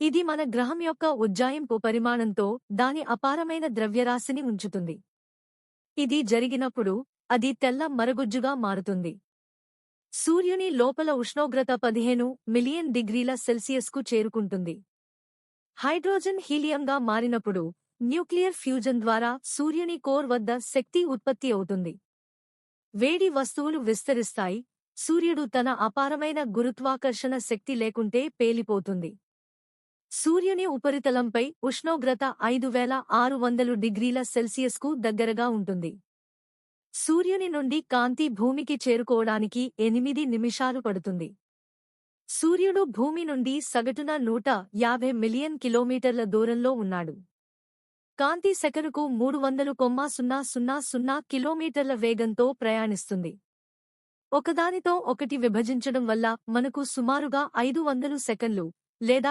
ఇది మన గ్రహం యొక్క ఉజ్జాయింపు పరిమాణంతో దాని అపారమైన ద్రవ్యరాశిని ఉంచుతుంది. ఇది జరిగినప్పుడు అది తెల్ల మరగుజ్జుగా మారుతుంది. సూర్యుని లోపల ఉష్ణోగ్రత 15 మిలియన్ డిగ్రీల సెల్సియస్కు చేరుకుంటుంది. హైడ్రోజన్ హీలియంగా మారినప్పుడు న్యూక్లియర్ ఫ్యూజన్ ద్వారా సూర్యుని కోర్ వద్ద శక్తి ఉత్పత్తి అవుతుంది. వేడి వస్తువులు విస్తరిస్తాయి. సూర్యుడు తన అపారమైన గురుత్వాకర్షణ శక్తి లేకుంటే పేలిపోతుంది. సూర్యుని ఉపరితలంపై ఉష్ణోగ్రత 5600 డిగ్రీల సెల్సియస్కు దగ్గరగా ఉంటుంది. సూర్యుని నుండి కాంతి భూమికి చేరుకోవడానికి 8 నిమిషాలు పడుతుంది. సూర్యుడు భూమి నుండి సగటున 150 మిలియన్ కిలోమీటర్ల దూరంలో ఉన్నాడు. కాంతి సెకనుకు 300,000 కిలోమీటర్ల వేగంతో ప్రయాణిస్తుంది. ఒకదానితో ఒకటి విభజించడం వల్ల మనకు సుమారుగా 500 సెకన్లు లేదా